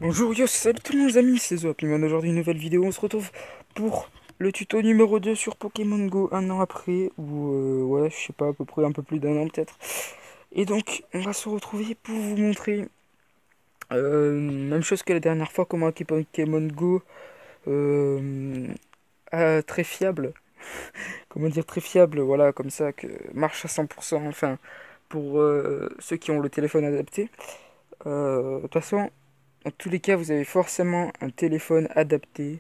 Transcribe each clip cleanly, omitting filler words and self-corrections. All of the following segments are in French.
Bonjour, yo, salut tout le monde les amis, c'est Zoapliman. Aujourd'hui une nouvelle vidéo, on se retrouve pour le tuto numéro 2 sur Pokémon Go un an après, ou ouais, je sais pas, à peu près un peu plus d'un an peut-être. Et donc, on va se retrouver pour vous montrer, même chose que la dernière fois, comment un Pokémon Go très fiable, comment dire très fiable, voilà, comme ça, que marche à 100%, enfin, pour ceux qui ont le téléphone adapté. De toute façon, dans tous les cas, vous avez forcément un téléphone adapté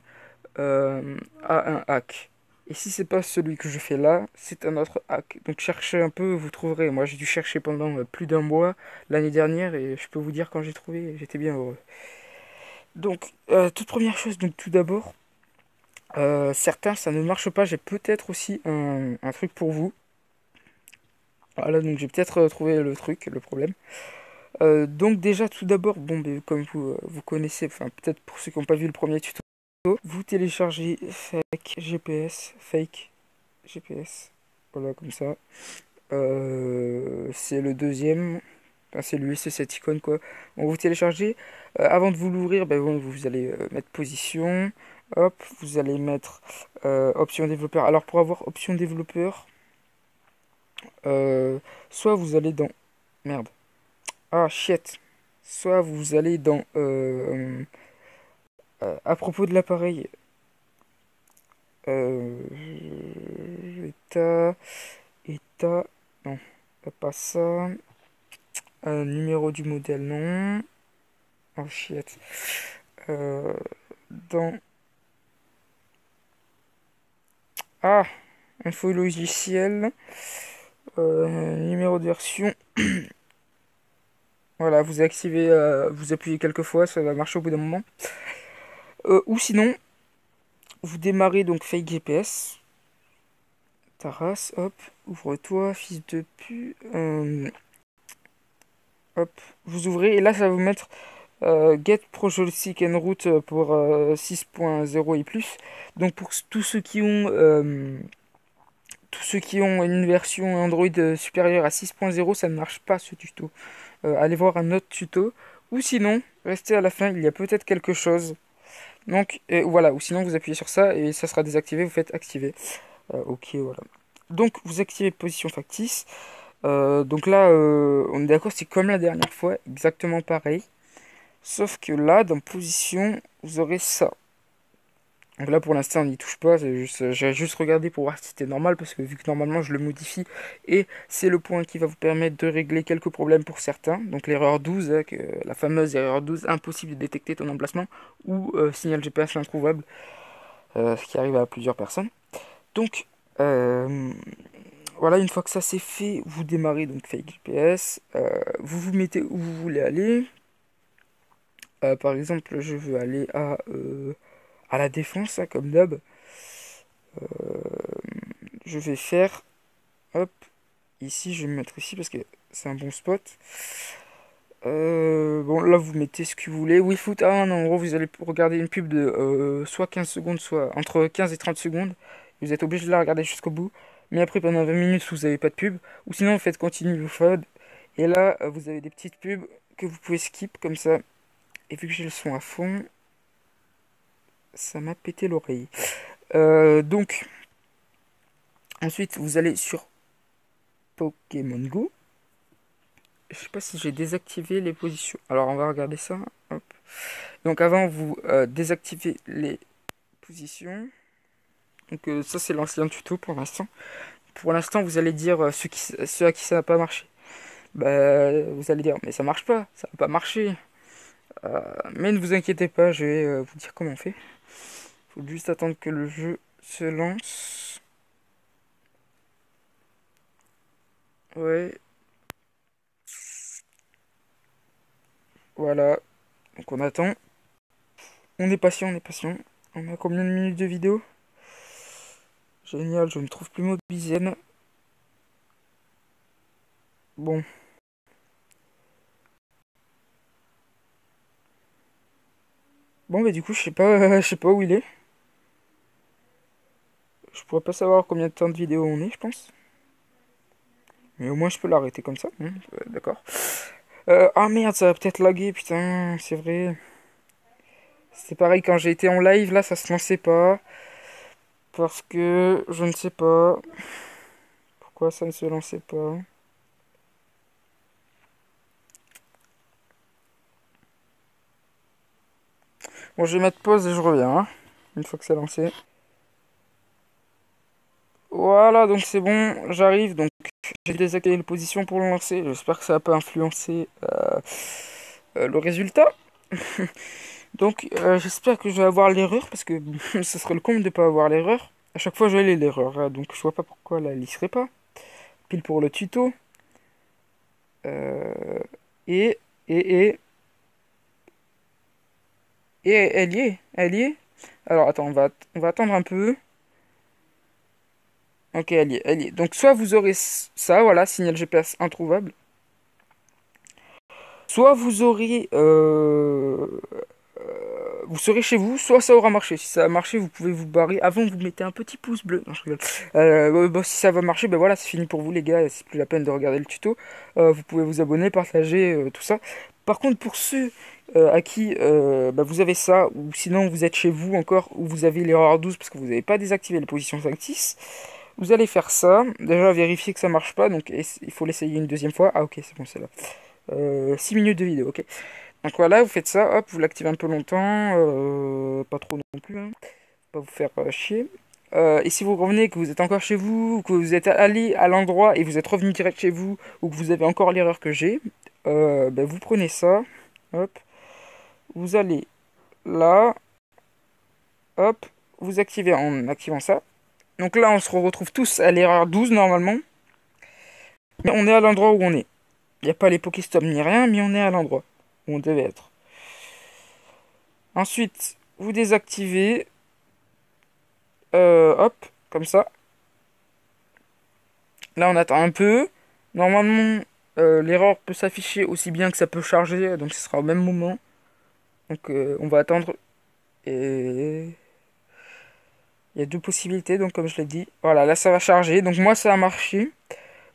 à un hack. Et si c'est pas celui que je fais là, c'est un autre hack. Donc cherchez un peu, vous trouverez. Moi j'ai dû chercher pendant plus d'un mois l'année dernière et je peux vous dire quand j'ai trouvé, j'étais bien heureux. Donc toute première chose, donc tout d'abord, certains ça ne marche pas. J'ai peut-être aussi un truc pour vous. Voilà, donc j'ai peut-être trouvé le truc, le problème. Donc déjà tout d'abord, bon, ben, comme vous connaissez, enfin peut-être pour ceux qui n'ont pas vu le premier tuto, vous téléchargez fake GPS, voilà comme ça. C'est le deuxième, enfin, c'est lui, c'est cette icône quoi. On vous téléchargez. Avant de vous l'ouvrir, ben, bon, vous allez mettre position, hop, vous allez mettre option développeur. Alors pour avoir option développeur, euh, soit vous allez dans, merde, ah shit, soit vous allez dans à propos de l'appareil, état, état, non, pas ça. Numéro du modèle, non. Oh shit. Euh, dans. Ah! Info logiciel. Numéro de version. Voilà, vous activez, vous appuyez quelques fois, ça va marcher au bout d'un moment. Ou sinon, vous démarrez donc Fake GPS. Taras, hop, ouvre-toi, fils de pu. Hop, vous ouvrez et là ça va vous mettre Get Project and Route pour 6.0 et plus. Donc pour tous ceux qui ont une version Android supérieure à 6.0, ça ne marche pas ce tuto. Allez voir un autre tuto. Ou sinon, restez à la fin, il y a peut-être quelque chose. Donc voilà, ou sinon vous appuyez sur ça et ça sera désactivé, vous faites activer. Ok, voilà. Donc vous activez position factice. Donc là, on est d'accord, c'est comme la dernière fois, exactement pareil. Sauf que là, dans position, vous aurez ça. Donc là pour l'instant on n'y touche pas, j'ai juste regardé pour voir si c'était normal parce que vu que normalement je le modifie et c'est le point qui va vous permettre de régler quelques problèmes pour certains. Donc l'erreur 12, la fameuse erreur 12, impossible de détecter ton emplacement ou signal GPS introuvable, ce qui arrive à plusieurs personnes. Donc euh, voilà, une fois que ça c'est fait, vous démarrez donc Fake GPS, vous vous mettez où vous voulez aller. Par exemple je veux aller à la défense, hein, comme d'hab. Je vais faire, hop, ici, je vais me mettre ici parce que c'est un bon spot. Bon, là, vous mettez ce que vous voulez. WeFoot, ah non, en gros, vous allez regarder une pub de soit 15 secondes, soit entre 15 et 30 secondes. Vous êtes obligé de la regarder jusqu'au bout. Mais après, pendant 20 minutes, vous n'avez pas de pub. Ou sinon, vous faites continue vous FOD. Et là, vous avez des petites pubs que vous pouvez skip comme ça. Et vu que j'ai le son à fond, ça m'a pété l'oreille. Donc, ensuite, vous allez sur Pokémon Go. Je sais pas si j'ai désactivé les positions. Alors on va regarder ça. Hop. Donc avant vous désactivez les positions. Donc ça c'est l'ancien tuto pour l'instant. Pour l'instant vous allez dire ceux à qui ça n'a pas marché. Bah, vous allez dire mais ça marche pas, ça n'a pas marché. Mais ne vous inquiétez pas, je vais vous dire comment on fait. Faut juste attendre que le jeu se lance. Ouais, voilà. Donc on attend. On est patient, on est patient. On a combien de minutes de vidéo? Génial, je ne trouve plus mot de bisaine. Bon, bon bah du coup je sais pas, je sais pas où il est. Je pourrais pas savoir combien de temps de vidéo on est, je pense. Mais au moins je peux l'arrêter comme ça. D'accord. Ah merde, ça va peut-être laguer, putain, c'est vrai. C'est pareil quand j'ai été en live, là ça se lançait pas. Parce que je ne sais pas pourquoi ça ne se lançait pas. Bon, je vais mettre pause et je reviens, hein, une fois que c'est lancé. Voilà, donc c'est bon, j'arrive. Donc j'ai désactivé les positions pour le lancer. J'espère que ça va pas influencer le résultat. Donc j'espère que je vais avoir l'erreur parce que ce serait le comble de pas avoir l'erreur. À chaque fois j'ai l'erreur, hein, donc je vois pas pourquoi là elle y serait pas. Pile pour le tuto. Euh, et, et, et, et elle y est, elle y est. Alors attends, on va attendre un peu. Ok, elle y est, elle y est. Donc soit vous aurez ça, voilà, signal GPS introuvable. Soit vous serez chez vous, soit ça aura marché. Si ça a marché, vous pouvez vous barrer. Avant, vous mettez un petit pouce bleu. Non, je rigole. Bon, si ça va marcher, ben voilà, c'est fini pour vous les gars. C'est plus la peine de regarder le tuto. Vous pouvez vous abonner, partager, tout ça. Par contre, pour ceux à qui bah, vous avez ça, ou sinon vous êtes chez vous encore, ou vous avez l'erreur 12 parce que vous n'avez pas désactivé les positions factices, vous allez faire ça. Déjà, vérifier que ça marche pas. Donc, il faut l'essayer une deuxième fois. Ah, ok, c'est bon, c'est là. 6 minutes de vidéo, ok. Donc voilà, vous faites ça, hop, vous l'activez un peu longtemps, pas trop non plus, hein, pas vous faire chier. Et si vous revenez, que vous êtes encore chez vous, ou que vous êtes allé à l'endroit et vous êtes revenu direct chez vous, ou que vous avez encore l'erreur que j'ai, ben, vous prenez ça, hop, vous allez là, hop, vous activez en activant ça. Donc là, on se retrouve tous à l'erreur 12 normalement, mais on est à l'endroit où on est. Il n'y a pas les Pokéstop ni rien, mais on est à l'endroit où on devait être. Ensuite, vous désactivez. Hop, comme ça. Là, on attend un peu. Normalement, l'erreur peut s'afficher aussi bien que ça peut charger, donc ce sera au même moment. Donc, on va attendre. Et il y a deux possibilités, donc comme je l'ai dit. Voilà, là, ça va charger. Donc, moi, ça a marché.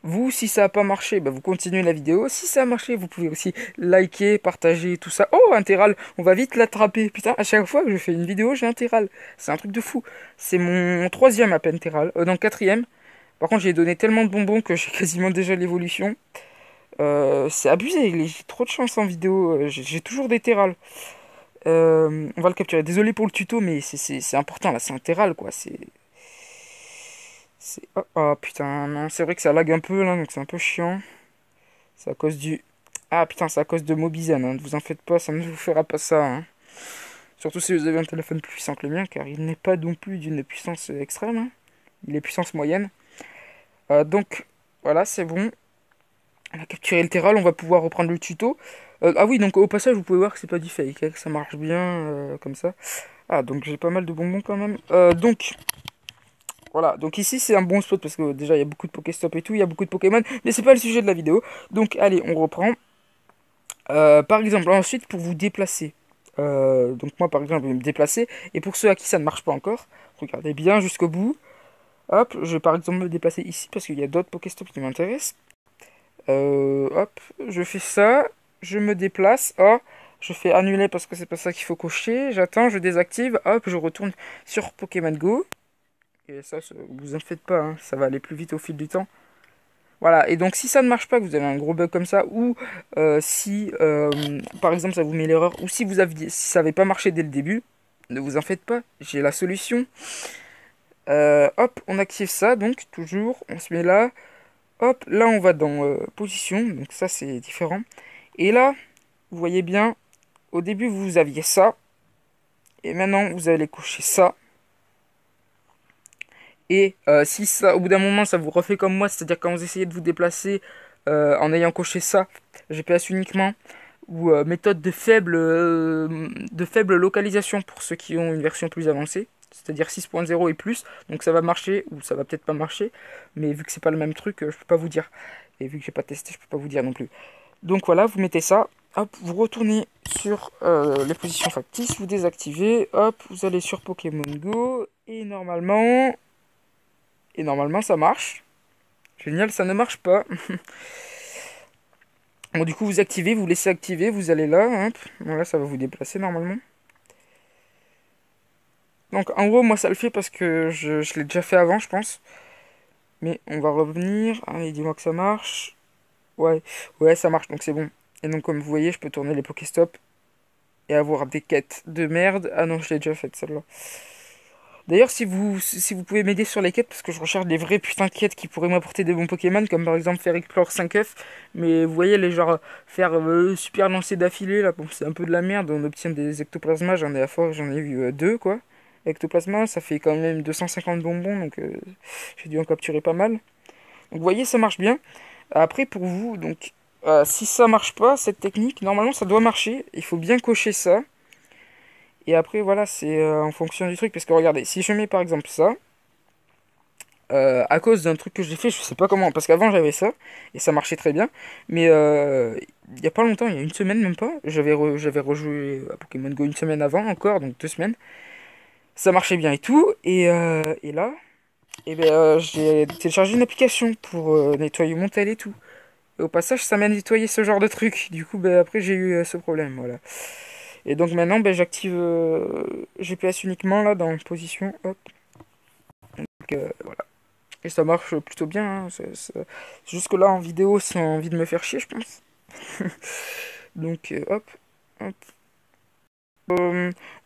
Vous, si ça n'a pas marché, bah, vous continuez la vidéo. Si ça a marché, vous pouvez aussi liker, partager, tout ça. Oh, Integral, on va vite l'attraper. Putain, à chaque fois que je fais une vidéo, j'ai Integral. C'est un truc de fou. C'est mon troisième à peine Integral. Non, quatrième. Par contre, j'ai donné tellement de bonbons que j'ai quasiment déjà l'évolution. C'est abusé, j'ai trop de chance en vidéo. J'ai toujours des terrales. On va le capturer. Désolé pour le tuto, mais c'est important là, c'est un terral quoi. Oh, oh, putain, non, c'est vrai que ça lag un peu là, donc c'est un peu chiant. C'est à cause du. Ah putain, c'est à cause de Mobizen, hein. Ne vous en faites pas, ça ne vous fera pas ça, hein. Surtout si vous avez un téléphone plus puissant que le mien, car il n'est pas non plus d'une puissance extrême, hein. Il est puissance moyenne. Donc, voilà, c'est bon. On a capturé le terral, on va pouvoir reprendre le tuto. Ah oui, donc au passage, vous pouvez voir que c'est pas du fake, hein, que ça marche bien comme ça. Ah, donc j'ai pas mal de bonbons quand même. Donc, voilà. Donc ici, c'est un bon spot parce que déjà, il y a beaucoup de Pokéstop et tout, il y a beaucoup de Pokémon, mais c'est pas le sujet de la vidéo. Donc, allez, on reprend. Par exemple, ensuite, pour vous déplacer. Donc moi, par exemple, je vais me déplacer. Et pour ceux à qui ça ne marche pas encore, regardez bien jusqu'au bout. Hop, je vais par exemple me déplacer ici parce qu'il y a d'autres Pokéstop qui m'intéressent. Hop, je fais ça, je me déplace, oh, je fais annuler parce que c'est pas ça qu'il faut cocher, j'attends, je désactive, hop, je retourne sur Pokémon Go. Et ça, vous en faites pas, hein, ça va aller plus vite au fil du temps. Voilà, et donc si ça ne marche pas, que vous avez un gros bug comme ça, ou si par exemple ça vous met l'erreur, ou si ça n'avait pas marché dès le début, ne vous en faites pas, j'ai la solution. Hop, on active ça, donc toujours, on se met là. Hop, là on va dans position, donc ça c'est différent. Et là, vous voyez bien, au début vous aviez ça, et maintenant vous allez cocher ça. Et si ça, au bout d'un moment ça vous refait comme moi, c'est-à-dire quand vous essayez de vous déplacer en ayant coché ça, GPS uniquement, ou méthode de faible localisation pour ceux qui ont une version plus avancée, c'est-à-dire 6.0 et plus, donc ça va marcher, ou ça va peut-être pas marcher, mais vu que c'est pas le même truc, je peux pas vous dire. Et vu que j'ai pas testé, je peux pas vous dire non plus. Donc voilà, vous mettez ça, hop, vous retournez sur les positions factices, vous désactivez, hop, vous allez sur Pokémon Go, et normalement ça marche. Génial, ça ne marche pas. Bon, du coup, vous activez, vous laissez activer, vous allez là, hop, voilà, ça va vous déplacer normalement. Donc en gros, moi ça le fait parce que je l'ai déjà fait avant, je pense. Mais on va revenir. Allez, dis-moi que ça marche. Ouais, ouais, ça marche, donc c'est bon. Et donc comme vous voyez, je peux tourner les Pokéstop et avoir des quêtes de merde. Ah non, je l'ai déjà faite celle-là. D'ailleurs, si vous pouvez m'aider sur les quêtes, parce que je recherche des vrais putains de quêtes qui pourraient m'apporter des bons Pokémon, comme par exemple faire Explore 5F, mais vous voyez, les genre faire super lancer d'affilée, là, bon, c'est un peu de la merde, on obtient des ectoplasmas, j'en ai à fois, j'en ai eu deux, quoi. Ectoplasma, ça fait quand même 250 bonbons, donc j'ai dû en capturer pas mal. Donc vous voyez, ça marche bien. Après, pour vous, donc, si ça marche pas, cette technique, normalement ça doit marcher, il faut bien cocher ça. Et après, voilà, c'est en fonction du truc. Parce que regardez, si je mets par exemple ça, à cause d'un truc que j'ai fait, je sais pas comment, parce qu'avant j'avais ça, et ça marchait très bien. Mais il y a pas longtemps, il y a une semaine même pas, j'avais rejoué à Pokémon Go une semaine avant encore, donc 2 semaines. Ça marchait bien et tout. Et là, j'ai téléchargé une application pour nettoyer mon tel et tout. Et au passage, ça m'a nettoyé ce genre de truc. Du coup, après, j'ai eu ce problème, voilà. Et donc maintenant, j'active GPS uniquement là dans position. Hop. Donc, voilà. Et ça marche plutôt bien, hein. Jusque là en vidéo, sans envie de me faire chier, je pense. Donc hop. Hop.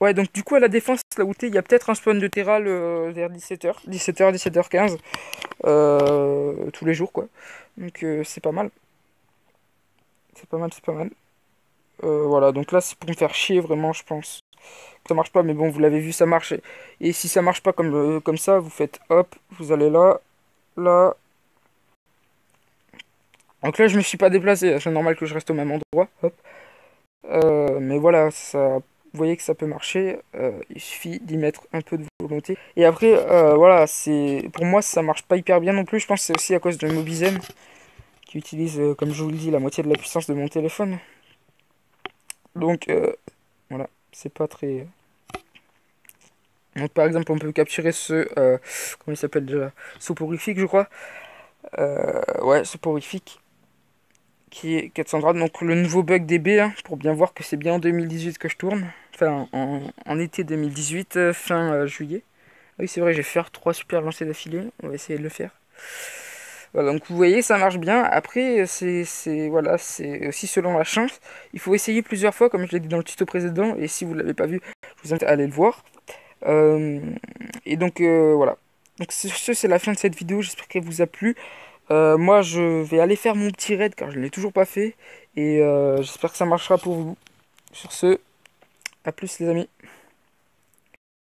Ouais, donc du coup à la défense, là où t'es, il y a peut-être un spawn de Terral vers 17h. 17h, 17h15. Tous les jours, quoi. Donc c'est pas mal. C'est pas mal, c'est pas mal. Voilà, donc là c'est pour me faire chier vraiment, je pense. Ça marche pas, mais bon, vous l'avez vu, ça marche. Et si ça marche pas comme ça, vous faites hop, vous allez là, là. Donc là, je me suis pas déplacé, c'est normal que je reste au même endroit. Hop. Mais voilà, ça, vous voyez que ça peut marcher. Il suffit d'y mettre un peu de volonté. Et après, voilà, c'est pour moi, ça marche pas hyper bien non plus. Je pense que c'est aussi à cause de Mobizen qui utilise, comme je vous le dis, la moitié de la puissance de mon téléphone. Donc voilà, c'est pas très. Donc par exemple, on peut capturer comment il s'appelle déjà? Soporifique, je crois. Ouais, Soporifique qui est 400 grades. Donc le nouveau bug DB, hein, pour bien voir que c'est bien en 2018 que je tourne. Enfin, en été 2018, fin juillet. Ah oui, c'est vrai, je vais faire 3 super lancers d'affilée. On va essayer de le faire. Voilà, donc vous voyez, ça marche bien. Après, voilà, c'est aussi selon la chance. Il faut essayer plusieurs fois, comme je l'ai dit dans le tuto précédent. Et si vous ne l'avez pas vu, je vous invite à aller le voir. Euh, et donc, voilà. Donc, sur ce, c'est la fin de cette vidéo. J'espère qu'elle vous a plu. Moi, je vais aller faire mon petit raid car je ne l'ai toujours pas fait. Et j'espère que ça marchera pour vous. Sur ce, à plus les amis.